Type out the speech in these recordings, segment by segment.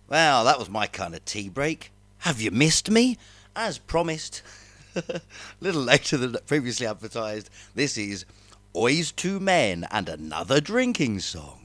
Well, that was my kind of tea break. Have you missed me? As promised, a little later than previously advertised, this is Oys Two Men and Another Drinking Song.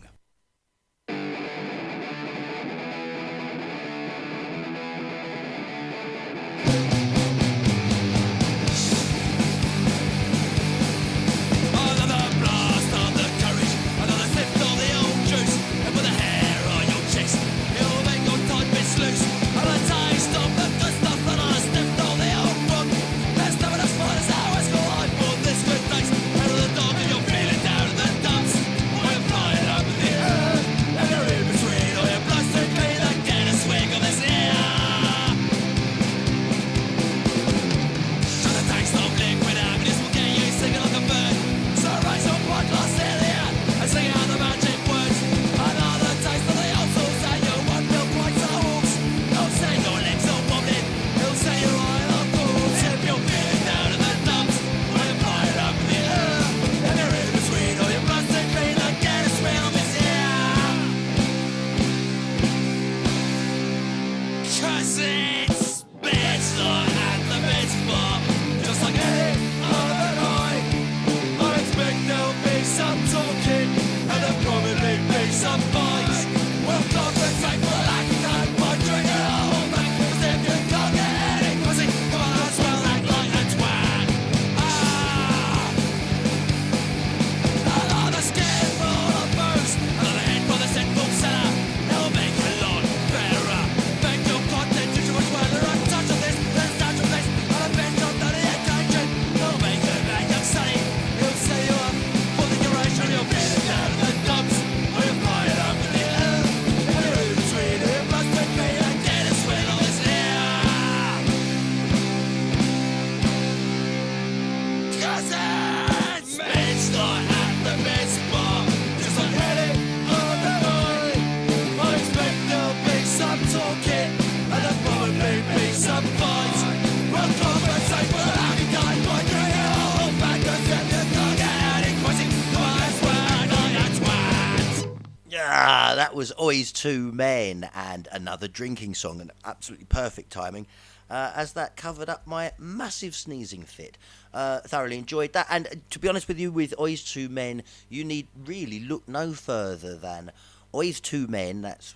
That was Oys Two Men and Another Drinking Song, and absolutely perfect timing, as that covered up my massive sneezing fit. Thoroughly enjoyed that, and to be honest with you, with Oys Two Men, you need really look no further than Oys Two Men, that's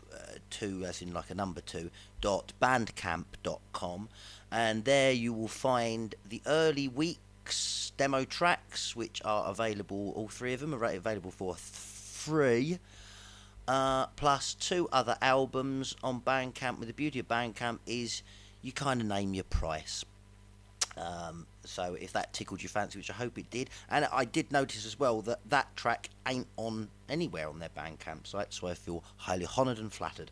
two as in like a number two, .bandcamp.com, and there you will find the early weeks demo tracks, which are available, all three of them are available for free. Plus two other albums on Bandcamp. With the beauty of Bandcamp is you kind of name your price. So if that tickled your fancy, which I hope it did, and I did notice as well that that track ain't on anywhere on their Bandcamp site, so I feel highly honoured and flattered.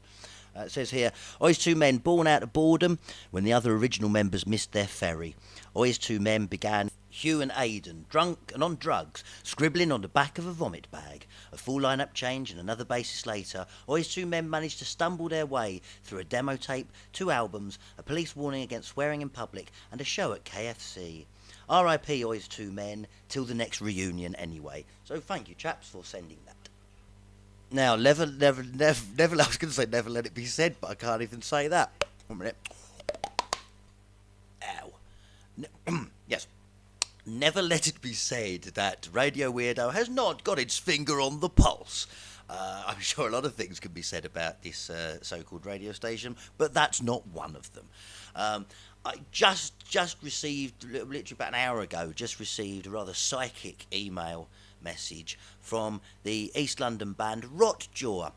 It says here, Oys Two Men born out of boredom when the other original members missed their ferry. Oys Two Men began Hugh and Aiden, drunk and on drugs, scribbling on the back of a vomit bag. A full line-up change and another bassist later, Oys Two Men managed to stumble their way through a demo tape, two albums, a police warning against swearing in public, and a show at KFC. R.I.P. Oys Two Men, till the next reunion anyway. So thank you, chaps, for sending that. Now, never, I was going to say never let it be said, but I can't even say that. 1 minute. Ow. Yes. Never let it be said that Radio Weirdo has not got its finger on the pulse. I'm sure a lot of things can be said about this so-called radio station, but that's not one of them. I just received, literally about an hour ago, a rather psychic email message from the East London band Rotunda.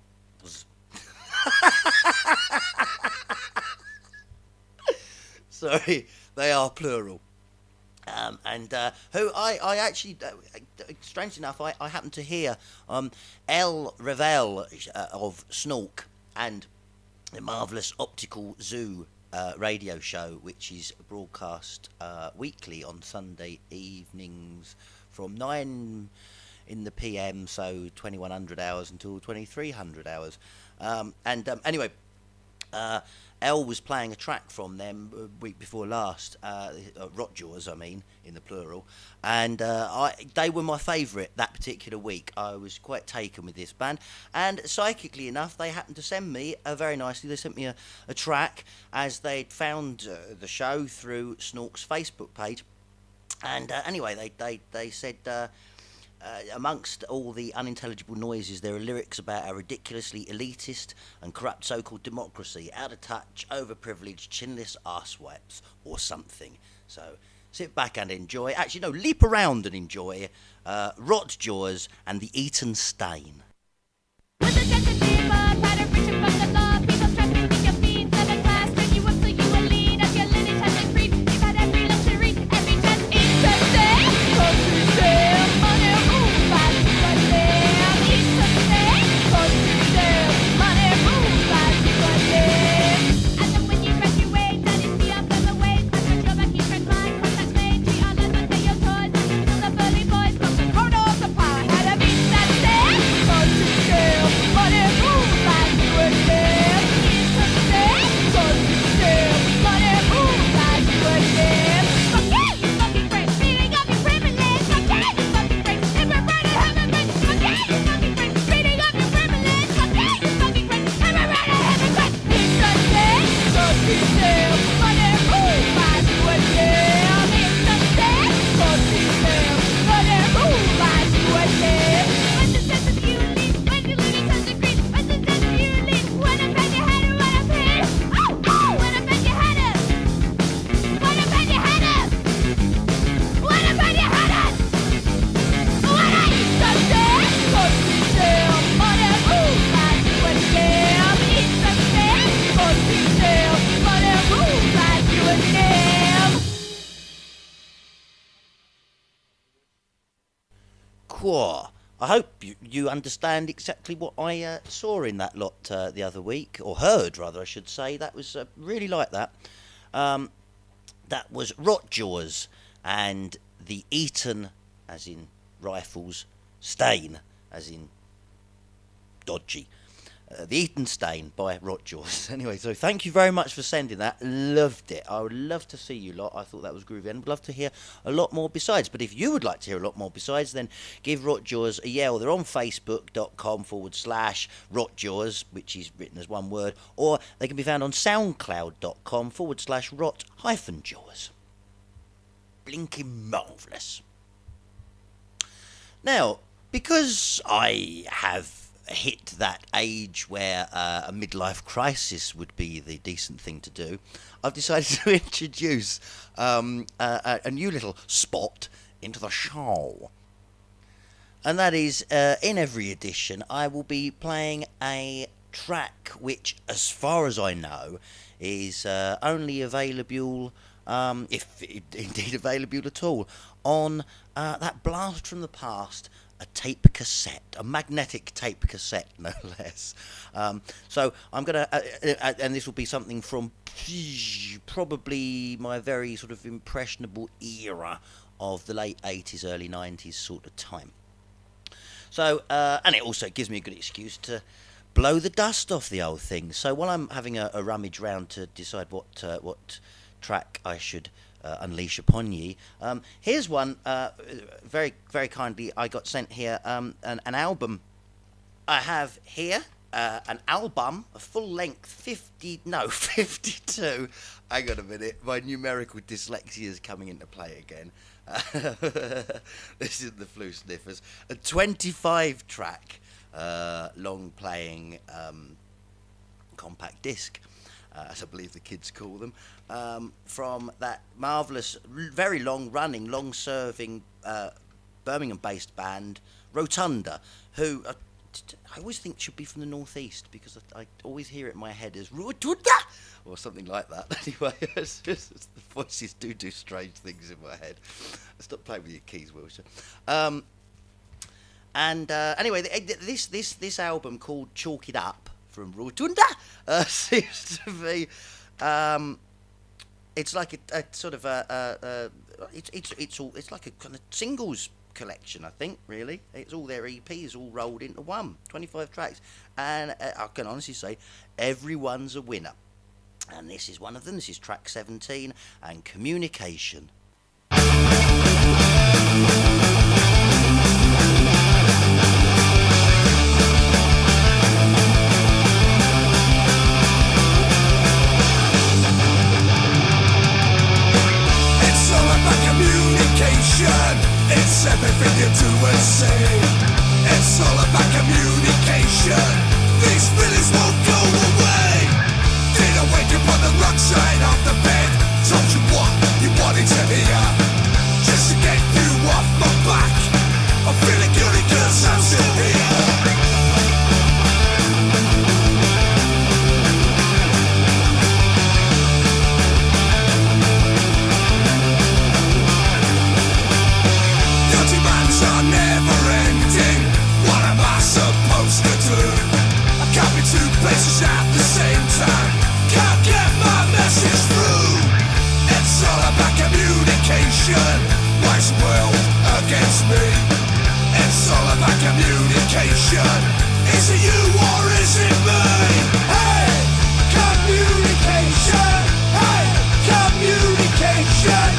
Sorry, they are plural. Who I actually, strange enough, I happened to hear El Revel of Snork and the marvellous Optical Zoo radio show, which is broadcast weekly on Sunday evenings from 9 in the PM, so 2100 hours until 2300 hours. Anyway, Elle was playing a track from them week before last, Rotjaws, I mean, in the plural, and they were my favourite that particular week. I was quite taken with this band, and psychically enough, they happened to send me very nicely. They sent me a track as they'd found the show through Snork's Facebook page, and anyway, they said. Amongst all the unintelligible noises, there are lyrics about a ridiculously elitist and corrupt so-called democracy, out of touch, overprivileged, chinless arsewipes, or something. So sit back and enjoy. Actually, no, leap around and enjoy Rotjaws and the Eton Stain. I hope you understand exactly what I saw in that lot the other week, or heard rather, I should say. That was really like that. That was Rotjaws and the Eton, as in rifles, Stain, as in dodgy. The Eton Stain by Rotjaws. Anyway, so thank you very much for sending that. Loved it. I would love to see you lot. I thought that was groovy, and would love to hear a lot more besides. But if you would like to hear a lot more besides, then give Rotjaws a yell. They're on facebook.com/Rotjaws, which is written as one word, or they can be found on soundcloud.com/Rot-Jaws. Blinking marvellous. Now, because I have hit that age where a midlife crisis would be the decent thing to do, I've decided to introduce a new little spot into the show. And that is, in every edition, I will be playing a track which, as far as I know, is only available, if indeed available at all, on that blast from the past, a tape cassette, a magnetic tape cassette, no less. So I'm going to, and this will be something from probably my very sort of impressionable era of the late 80s, early 90s sort of time. So, and it also gives me a good excuse to blow the dust off the old thing. So while I'm having a rummage round to decide what track I should unleash upon ye, here's one very, very kindly I got sent here, an album. I have here an album, a full-length 52. Hang on a minute, my numerical dyslexia is coming into play again. This is the flu sniffers. A 25-track long-playing compact disc, as I believe the kids call them, from that marvellous, very long-running, long-serving Birmingham-based band, Rotunda, who I always think should be from the northeast, because I always hear it in my head as Rotunda, or something like that. Anyway, the voices do strange things in my head. Stop playing with your keys, Wilshire. Anyway, this album called Chalk It Up from Rotunda seems to be, it's like a sort of it's like a kind of singles collection, I think, really. It's all their EPs all rolled into one, 25 tracks. And I can honestly say, everyone's a winner. And this is one of them. This is track 17, and Communication. It's everything you do and say. It's all about communication. These feelings won't go away. Didn't wake up on the wrong side of the bed. Told you what you wanted to hear, just to get you off my back. I'm feeling guilty 'cause I'm still here. Two places at the same time. Can't get my message through. It's all about communication. Why is the world against me? It's all about communication. Is it you or is it me? Hey, communication. Hey, communication.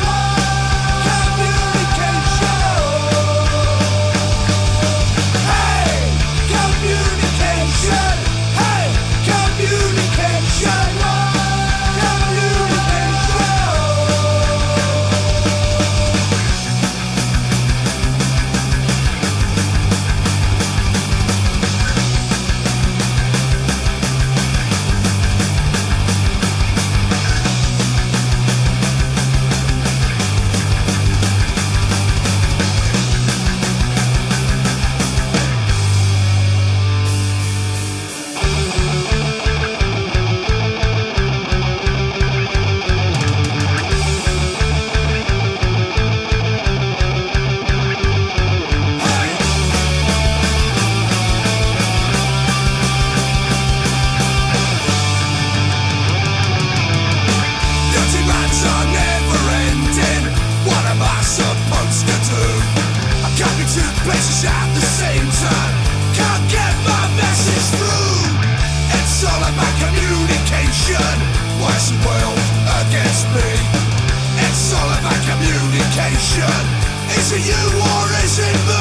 Is it you or is it me?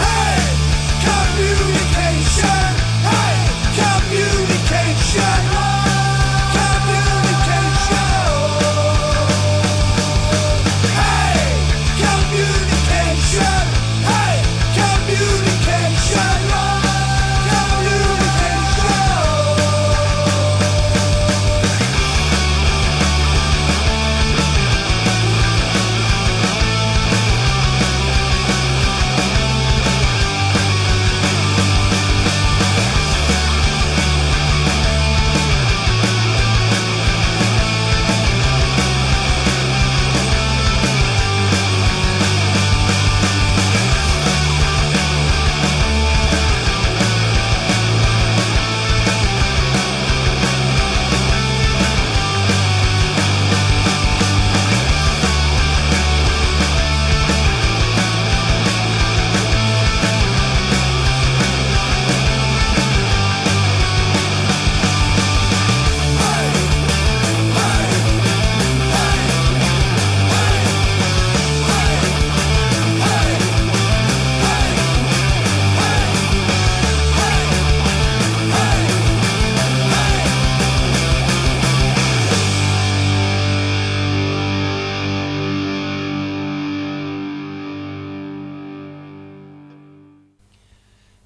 Hey, communication. Hey, communication. Communication. Hey, communication. Hey, communication.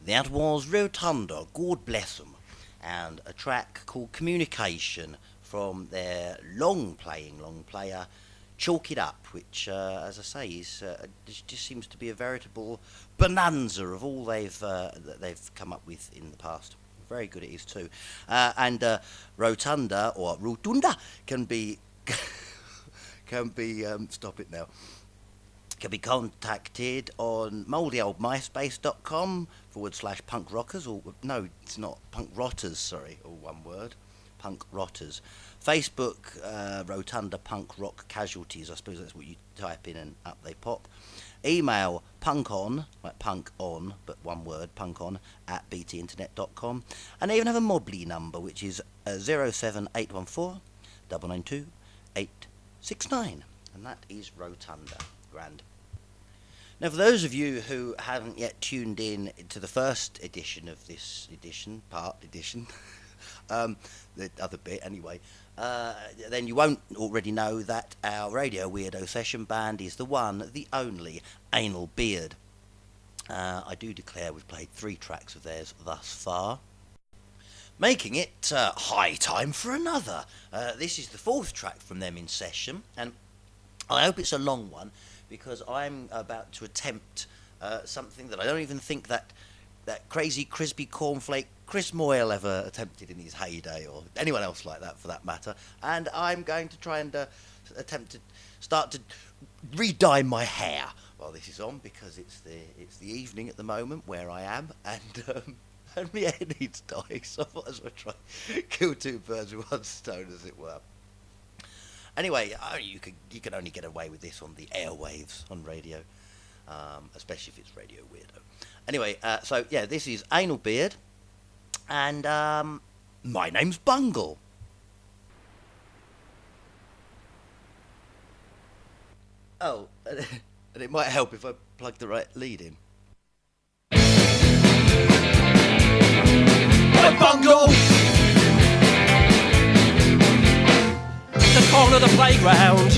That was Rotunda, God bless them, and a track called Communication from their long player, Chalk It Up, which, as I say, is just seems to be a veritable bonanza of all that they've come up with in the past. Very good it is too. And Rotunda, or Rotunda, can be stop it now. Can be contacted on mouldyOldMySpace.com/punk rockers, or no, it's not, punk rotters, sorry, all one word, punk rotters. Facebook, Rotunda Punk Rock Casualties, I suppose that's what you type in and up they pop. email punkon, like punk on, but one word, punkon, at btinternet.com. And they even have a Mobley number, which is 07814 992 869. And that is Rotunda. Grand. Now, for those of you who haven't yet tuned in to the first edition of this edition, the other bit anyway, then you won't already know that our Radio Weirdo session band is the one, the only, Anal Beard. I do declare we've played 3 tracks of theirs thus far, making it high time for another. This is the 4th track from them in session, and I hope it's a long one, because I'm about to attempt something that I don't even think that crazy crispy cornflake Chris Moyle ever attempted in his heyday, or anyone else like that for that matter. And I'm going to try and attempt to start to re-dye my hair while this is on, because it's the evening at the moment where I am, and my hair needs dye, so I might as well try kill 2 birds with 1 stone, as it were. Anyway, you can only get away with this on the airwaves on radio, especially if it's Radio Weirdo. Anyway, so yeah, this is Anal Beard, and my name's Bungle. Oh, and it might help if I plug the right lead in. I'm Bungle! The corner of the playground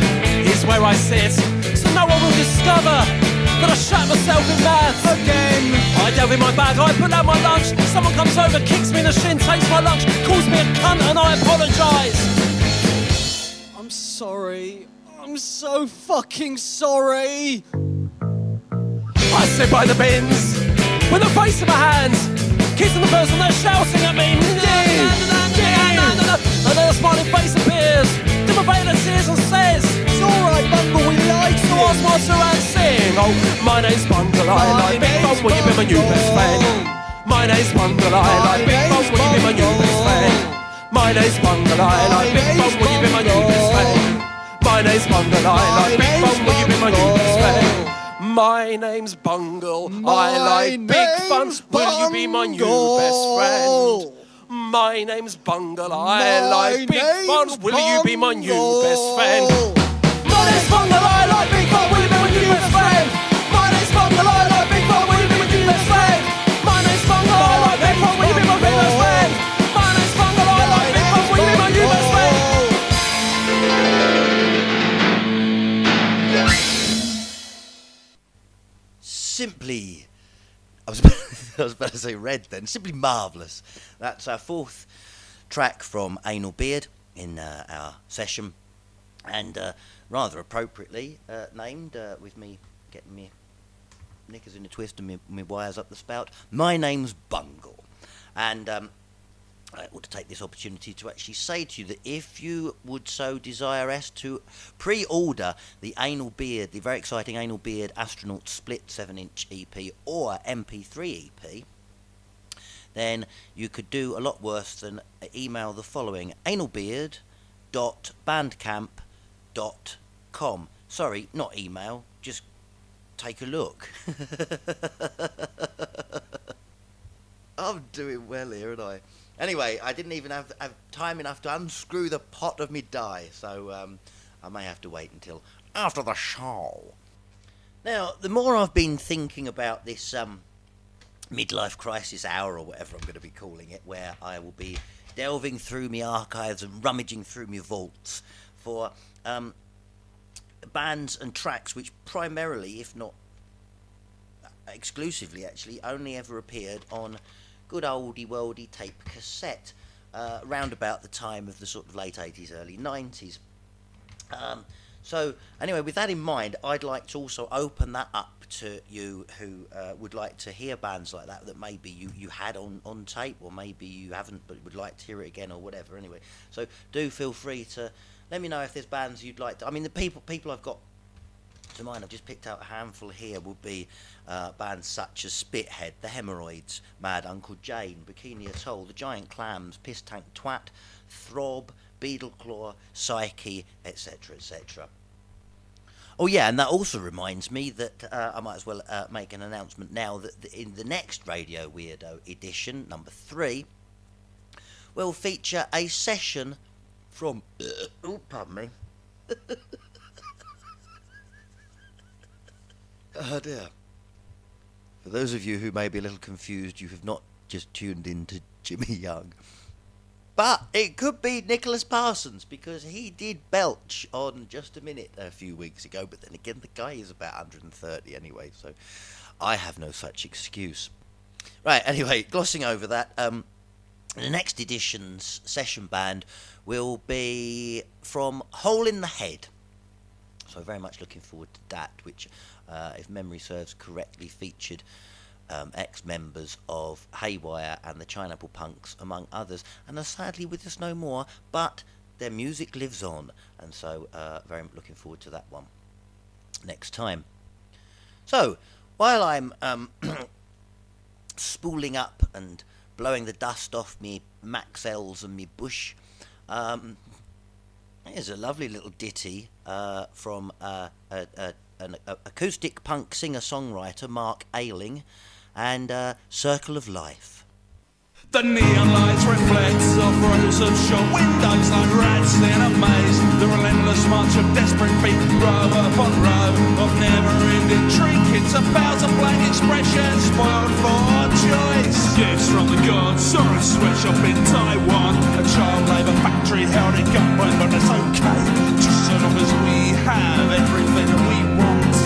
is where I sit, so no one will discover that I shut myself in maths again. I delve in my bag, I pull out my lunch. Someone comes over, kicks me in the shin, takes my lunch, calls me a cunt, and I apologise. I'm sorry. I'm so fucking sorry. I sit by the bins with a face in my hands, kissing the person they're shouting at me. And then a smiling face appears, to my veil of tears and says, it's alright, Bungle, we like you. So I smile to and sing, oh, my name's Bungle, I like big fun, will you be my new best friend? My name's Bungle, I like big fun, will you be my new best friend? My name's Bungle, I like big fun, will you be my new best friend? My name's Bungle, I like big fun, will you be my new best friend? My name's Bungle, I like big fun, will you be my new best friend? My name's Bungle, I like big fun, will you be my new best friend? My name's Bungle, I like big fun, will you be my new best friend? My name's Bungle, I like big fun, will you be my new best friend? My name's Bungle, I like big fun, will you be my new best friend? My name's Bungle, I like big fun, will you be my new best friend? Simply, I was about to say red then. Simply marvellous. That's our 4th track from Anal Beard in our session, and rather appropriately named, with me getting me knickers in a twist and me wires up the spout. My name's Bungle, and I ought to take this opportunity to actually say to you that if you would so desire us to pre-order the Anal Beard, the very exciting Anal Beard Astronaut Split 7-inch EP or MP3 EP, then you could do a lot worse than email the following: analbeard.bandcamp.com. Sorry, not email, just take a look. I'm doing well here, aren't I? Anyway, I didn't even have time enough to unscrew the pot of me dye, so I may have to wait until after the show. Now, the more I've been thinking about this midlife crisis hour, or whatever I'm going to be calling it, where I will be delving through my archives and rummaging through my vaults for bands and tracks which primarily, if not exclusively actually, only ever appeared on good oldie worldy tape cassette round about the time of the sort of late 80s, early 90s. So anyway, with that in mind, I'd like to also open that up to you who would like to hear bands like that maybe you had on tape, or maybe you haven't but would like to hear it again, or whatever. Anyway, so do feel free to let me know if there's bands you'd like to. I mean, the people I've got to mind, I've just picked out a handful here, would be bands such as Spithead, The Hemorrhoids, Mad Uncle Jane, Bikini Atoll, The Giant Clams, Piss Tank Twat, Throb, Beetleclaw, Psyche, etc., etc. Oh yeah, and that also reminds me that I might as well make an announcement now that in the next Radio Weirdo edition, number 3, will feature a session from... oh, pardon me. Oh dear. For those of you who may be a little confused, you have not just tuned in to Jimmy Young. But it could be Nicholas Parsons, because he did belch on Just a Minute a few weeks ago. But then again, the guy is about 130 anyway, so I have no such excuse. Right, anyway, glossing over that, the next edition's session band will be from Hole in the Head. So very much looking forward to that, which, if memory serves correctly, featured ex-members of Haywire and the Pineapple Punx, among others, and are sadly with us no more, but their music lives on, and so very much looking forward to that one next time. So, while I'm spooling up and blowing the dust off me Maxells and me bush, here's a lovely little ditty from an acoustic punk singer-songwriter, Mark Ayling, and Circle of Life. The neon lights reflects off rows of shop windows like rats in a maze. The relentless march of desperate feet, row upon row of never-ending trinkets. 1,000 blank expressions spoiled for choice. Gifts from the gods, saw a sweatshop in Taiwan. A child labour factory held in gunpoint, but it's okay, just so long as we have everything that we want.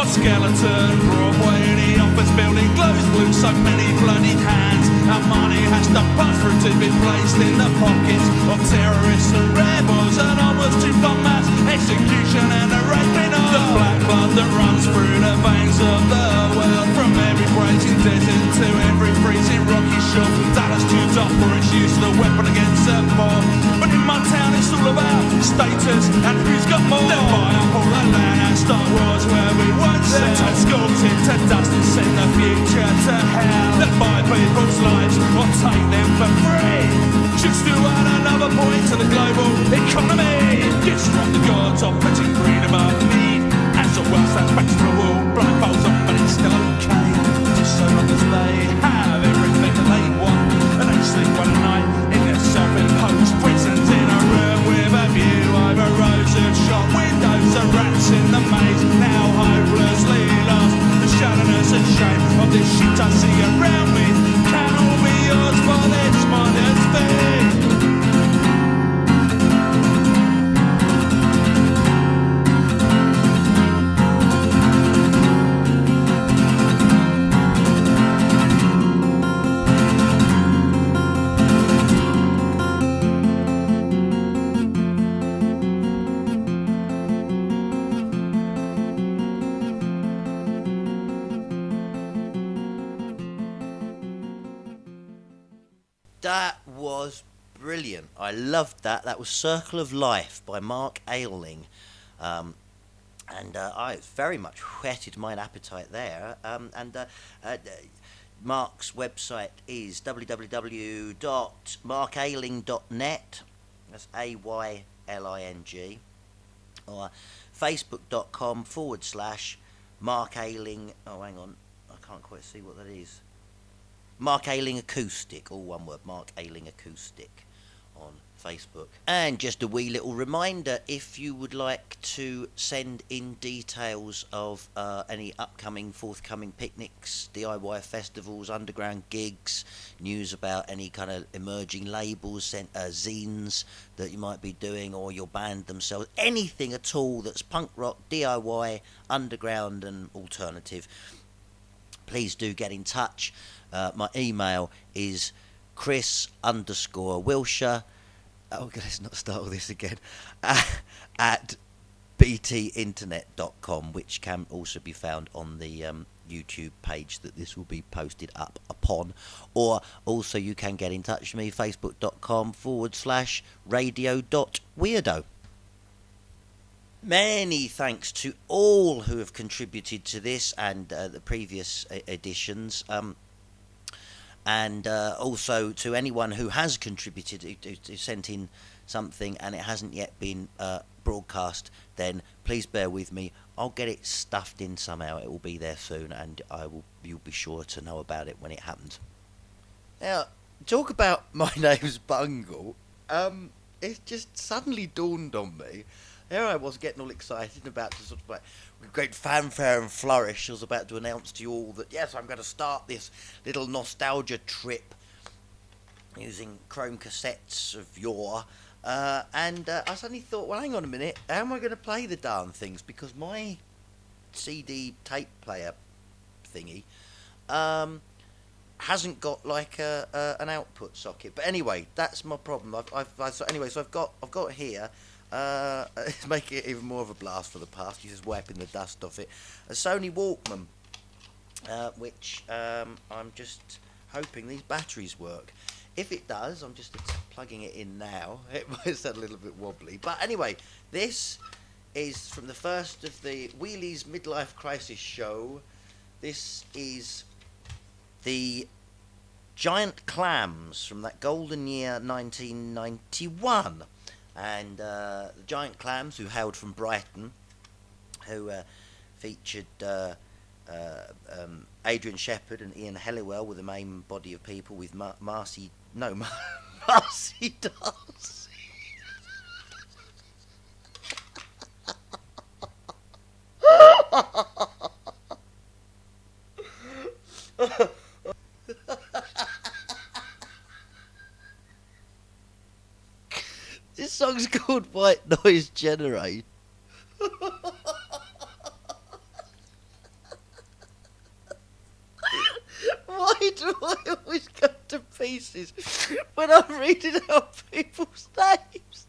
A skeleton Broadway in the office building glows blue, so many bloody hands. Our money has to pass through to be placed in the pockets of terrorists and rebels, and onwards to the mass execution and the raping of the black blood that runs through the veins of the world. From every blazing desert to every freezing rocky shore, Dallas tunes up for its use of the weapon against the poor. But in my town it's all about status and who's got more. Then buy up all the land and start wars where we once said. Turn schools into dust and send the future to hell. Then buy people's lives or take them for free. Just to add another point to the global economy. Gifts from the gods are putting greed above need. As the world stands back to the wall, blindfolds on, but it's still okay, just so long as they have everything that they want. And they sleep one night in their self-imposed prisons, in a room with a view over rows of shop windows. The rats in the maze, now hopelessly lost. The shallowness and shame of this shit I see around me can all be yours for this modest thing. That was brilliant. I loved that. That was Circle of Life by Mark Ayling. I very much whetted my appetite there. Mark's website is www.markayling.net. That's AYLING. Or facebook.com/Mark Ayling. Oh, hang on. I can't quite see what that is. Mark Ayling Acoustic, all one word, Mark Ayling Acoustic on Facebook. And just a wee little reminder, if you would like to send in details of any upcoming, forthcoming picnics, DIY festivals, underground gigs, news about any kind of emerging labels, zines that you might be doing, or your band themselves, anything at all that's punk rock, DIY, underground and alternative, please do get in touch. My email is Chris_Wilshire. Oh, let's not start with this again. At btinternet.com, which can also be found on the YouTube page that this will be posted up upon. Or also you can get in touch with me, facebook.com/radio.weirdo. Many thanks to all who have contributed to this and the previous editions. And also to anyone who has contributed, who sent in something and it hasn't yet been broadcast, then please bear with me. I'll get it stuffed in somehow. It will be there soon, and you'll be sure to know about it when it happens. Now, talk about my name's Bungle. It just suddenly dawned on me. Here I was getting all excited about to sort of like, with great fanfare and flourish, I was about to announce to you all that, yes, I'm going to start this little nostalgia trip using chrome cassettes of yore. And I suddenly thought, well, hang on a minute, how am I going to play the darn things? Because my CD tape player thingy hasn't got like an output socket. But anyway, that's my problem. So I've got here. Make it even more of a blast for the past. He's just wiping the dust off it. A Sony Walkman, which I'm just hoping these batteries work. If it does, I'm just plugging it in now. It might sound a little bit wobbly, but anyway, this is from the first of the Wheelie's Midlife Crisis show. This is the Giant Clams from that golden year 1991. And the Giant Clams, who hailed from Brighton, who featured Adrian Shepherd and Ian Helliwell with the main body of people, with Marcy Darcy. This song's called White Noise Generate. Why do I always go to pieces when I'm reading out people's names?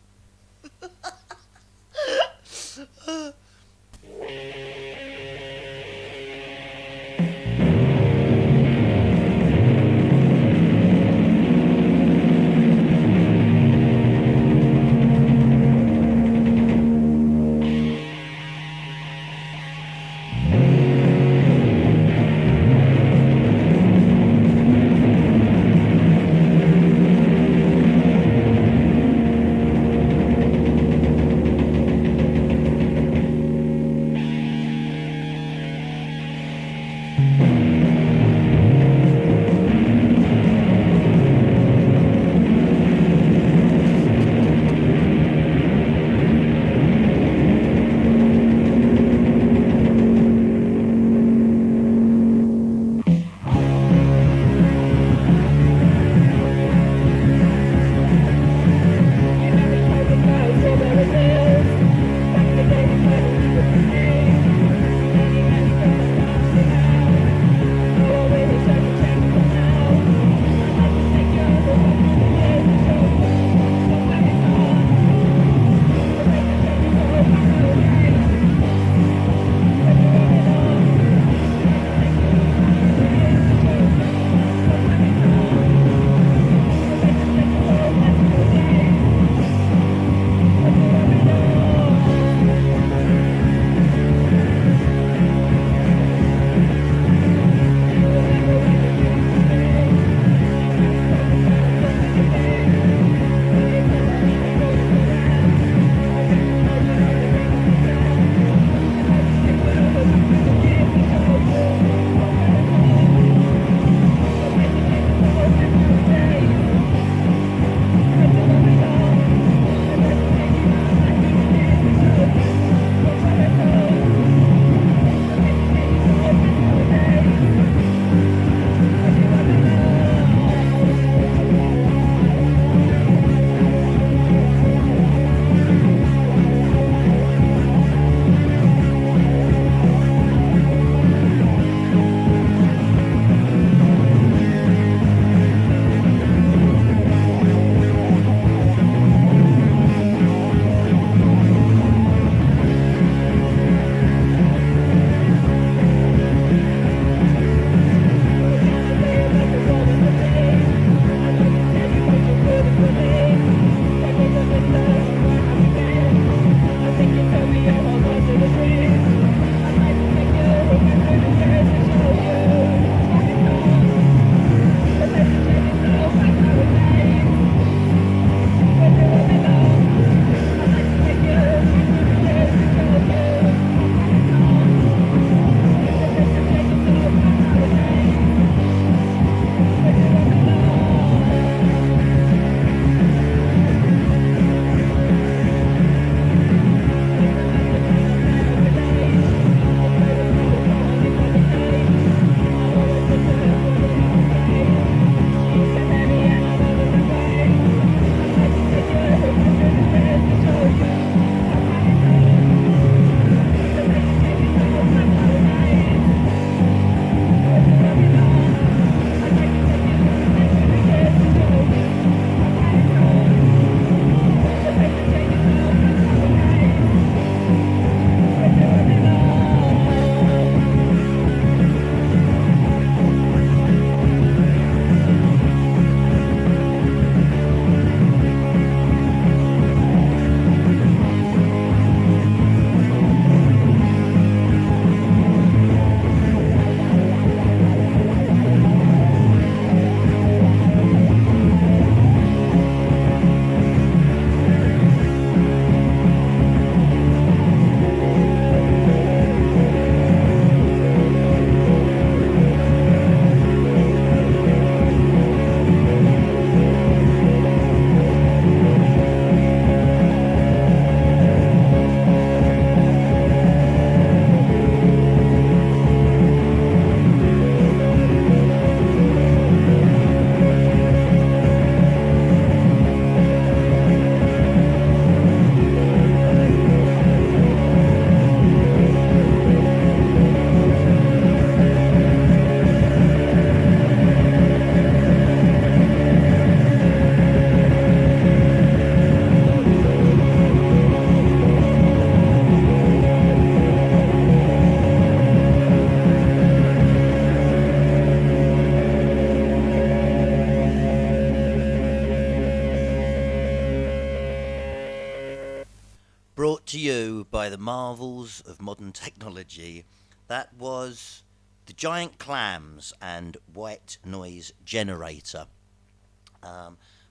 to you by the marvels of modern technology. That was the Giant Clams and White Noise Generator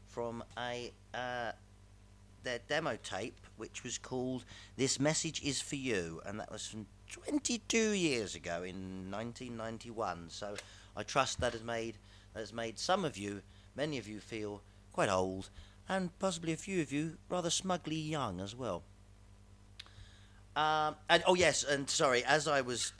from their demo tape, which was called This Message Is For You, and that was from 22 years ago in 1991. So I trust that has made some of you, many of you, feel quite old, and possibly a few of you rather smugly young as well. And oh yes, and sorry, as I was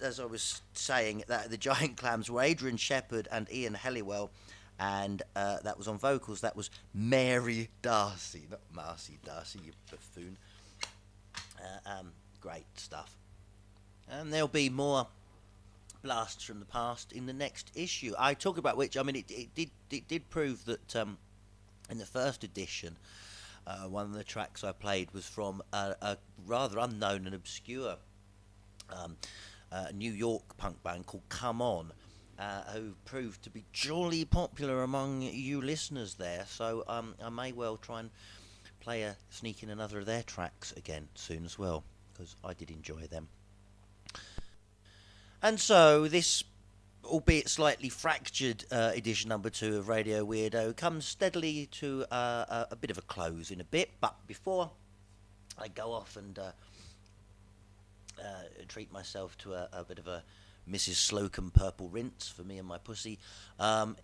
saying, that the Giant Clams were Adrian Shepherd and Ian Helliwell, and that was on vocals. That was Mary Darcy, not Marcy Darcy, you buffoon. Great stuff. And there'll be more blasts from the past in the next issue. I talk about which, I mean, it did prove that in the first edition, one of the tracks I played was from a rather unknown and obscure New York punk band called Come On, who proved to be jolly popular among you listeners there. So I may well try and sneak in another of their tracks again soon as well, because I did enjoy them. And so this, albeit slightly fractured edition number 2 of Radio Weirdo comes steadily to a bit of a close in a bit. But before I go off and treat myself to a bit of a Mrs. Slocum purple rinse for me and my pussy,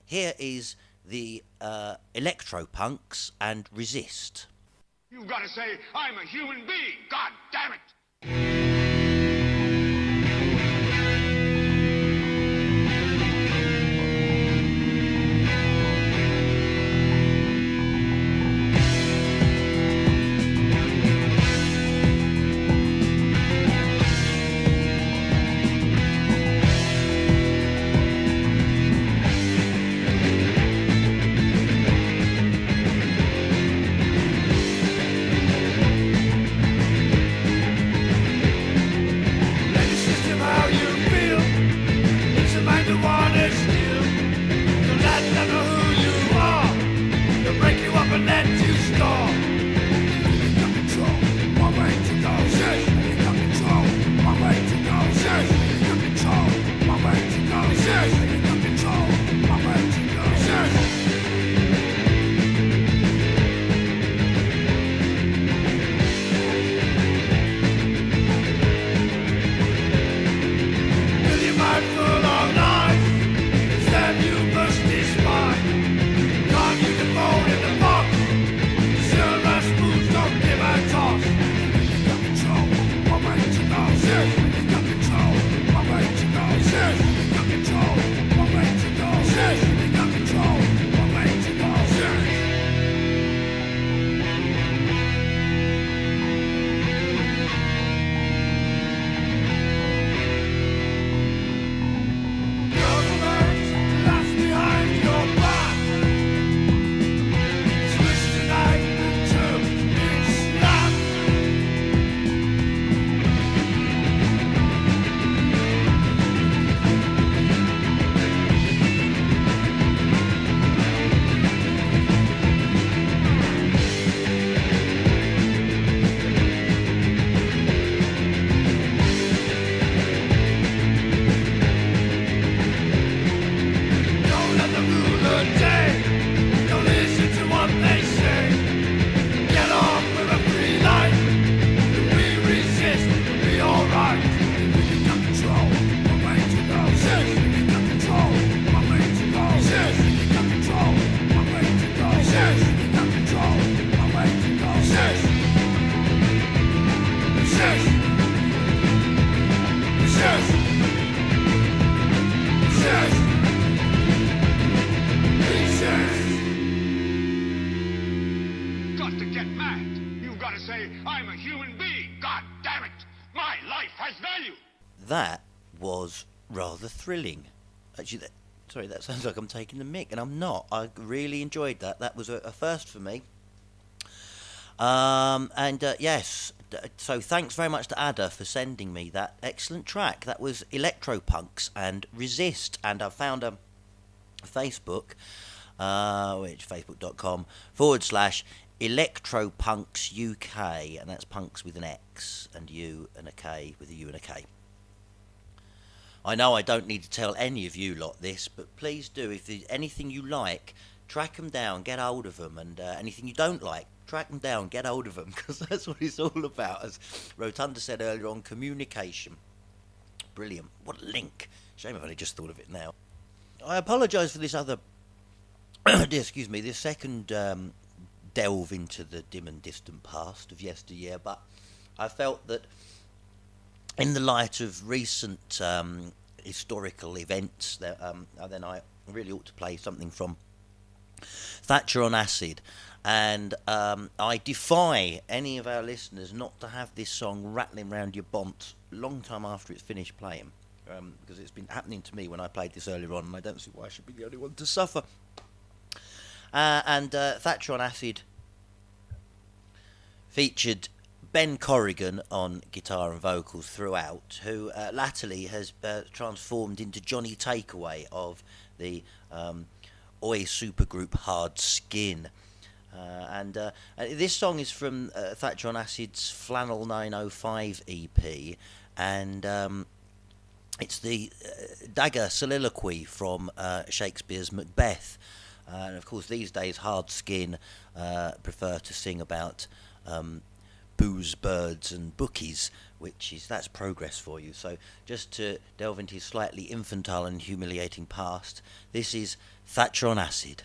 here is the Electro Punx and Resist. You've got to say, I'm a human being, God damn it! That was rather thrilling. Actually, sorry, that sounds like I'm taking the mick, and I'm not. I really enjoyed that. That was a first for me. Yes, so thanks very much to Ada for sending me that excellent track. That was Electro Punx and Resist, and I found a Facebook which facebook.com/Electro Punx UK, and that's Punx with an X and U and a K with a U and a K. I know I don't need to tell any of you lot this, but please do. If there's anything you like, track them down, get hold of them, and anything you don't like, track them down, get hold of them, because that's what it's all about. As Rotunda said earlier on, communication. Brilliant. What a link. Shame I've only just thought of it now. I apologise for this other, excuse me, this second delve into the dim and distant past of yesteryear, but I felt that in the light of recent historical events, that then I really ought to play something from Thatcher on Acid, and I defy any of our listeners not to have this song rattling round your bonds long time after it's finished playing, because it's been happening to me when I played this earlier on, and I don't see why I should be the only one to suffer. And Thatcher on Acid featured Ben Corrigan on guitar and vocals throughout, who latterly has transformed into Johnny Takeaway of the Oi supergroup Hard Skin. And this song is from Thatcher on Acid's Flannel 905 EP, and it's the dagger soliloquy from Shakespeare's Macbeth. And of course these days Hard Skin prefer to sing about booze, birds and bookies, that's progress for you. So just to delve into his slightly infantile and humiliating past, this is Thatcher on Acid.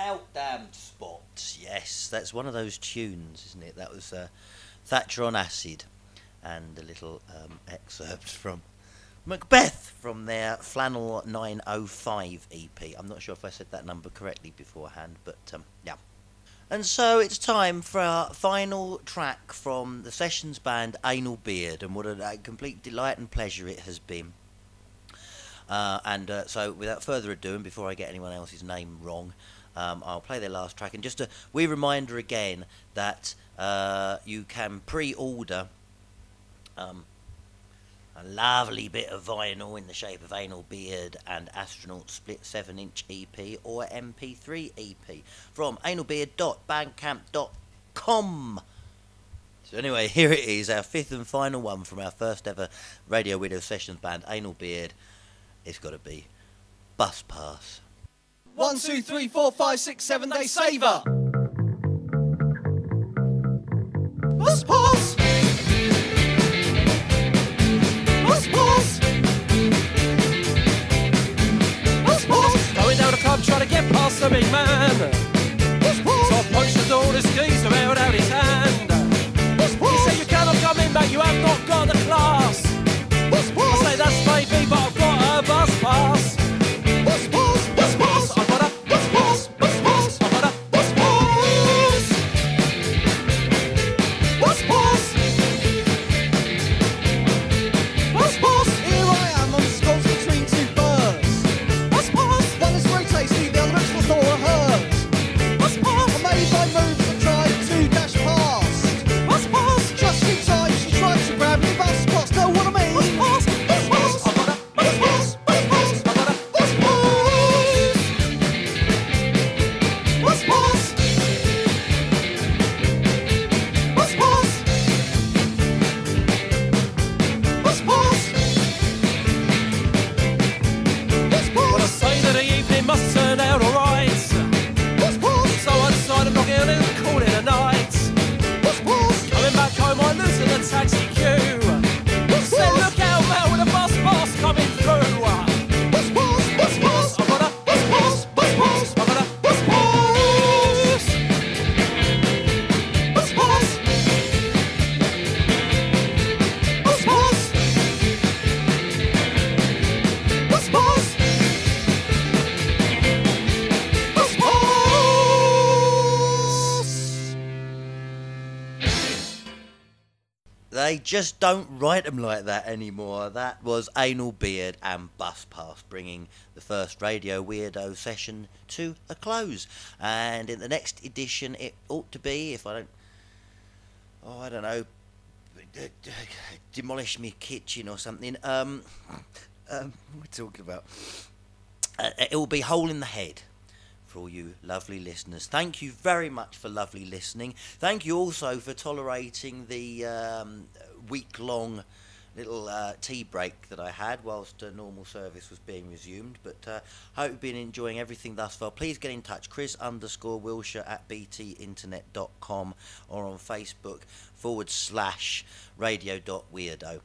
out damned spot. Yes, that's one of those tunes, isn't it? That was Thatcher on Acid, and a little excerpt from Macbeth from their Flannel 905 EP. I'm not sure if I said that number correctly beforehand, but yeah. And so it's time for our final track from the Sessions band Anal Beard, and what a complete delight and pleasure it has been. So without further ado, and before I get anyone else's name wrong, I'll play their last track. And just a wee reminder again that you can pre-order a lovely bit of vinyl in the shape of Anal Beard and Astronaut Split 7-inch EP or MP3 EP from analbeard.bandcamp.com. So anyway, here it is, our fifth and final one from our first ever Radio Weirdo Sessions band, Anal Beard. It's got to be Bus Pass. 1, 2, 3, 4, 5, 6, 7 day saver. Bus pass. Bus pass. Bus pass. Going down the club trying to get past the big man. Bus pass. So I approached the door, the geezer held out his hand. Bus pass. He said you cannot come in, mate, you have not got the class. Bus pass. I say that's maybe, but I've got a bus pass. Bus pass. Bus pass. I've got a bus pass. Bus pass. I've got a bus pass. Bus pass. Bus pass. Here I am on the scots between two birds. Bus pass. One is very tasty, the other looks like a hers. Bus pass. I made my moves and tried to dash past. Bus pass. Just in time, she tried to grab me. Bus pass. Know what I mean? Bus pass. Bus pass. I've got a bus pass. Bus pass. I've got a bus pass. Bus pass. Bus pass. Bus pass. Bus pass. Well, I say that the evening must turn out alright. Bus pass. So I decided not get in and call it a night. Bus pass. Coming back home, I lose in the taxi queue. Bus pass. Said, look out, man, with a bus pass coming through. Bus pass. Bus pass. I've got a bus pass. Bus pass. I've got a bus pass. Bus pass. Bus pass. Bus pass. Bus pass. They just don't write them like that anymore. That was Anal Beard and Bus Pass, bringing the first Radio Weirdo session to a close. And in the next edition, it ought to be, if I don't know, demolish me kitchen or something. What are we talking about? It will be Hole in the Head. For all you lovely listeners, thank you very much for lovely listening. Thank you also for tolerating the week-long little tea break that I had whilst normal service was being resumed. But hope you've been enjoying everything thus far. Please get in touch, Chris_Wilshire at btinternet.com or on Facebook /radio.weirdo.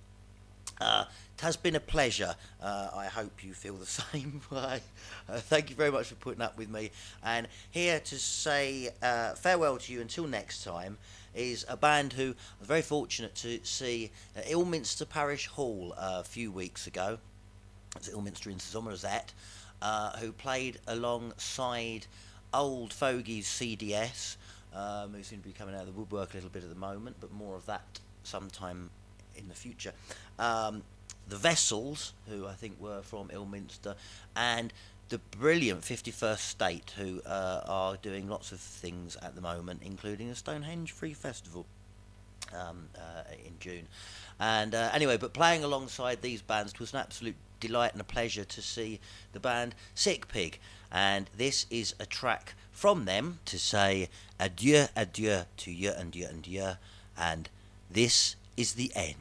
It has been a pleasure. I hope you feel the same way. Thank you very much for putting up with me. And here to say farewell to you until next time is a band who I was very fortunate to see at Ilminster Parish Hall a few weeks ago. It's Ilminster in Somerset, who played alongside old fogies CDS, who seem to be coming out of the woodwork a little bit at the moment, but more of that sometime in the future. The Vessels, who I think were from Ilminster, and the brilliant 51st State, who are doing lots of things at the moment, including a Stonehenge Free Festival in June. And anyway, but playing alongside these bands, it was an absolute delight and a pleasure to see the band SickPig. And this is a track from them to say adieu, adieu to you and you and you. And this is the end.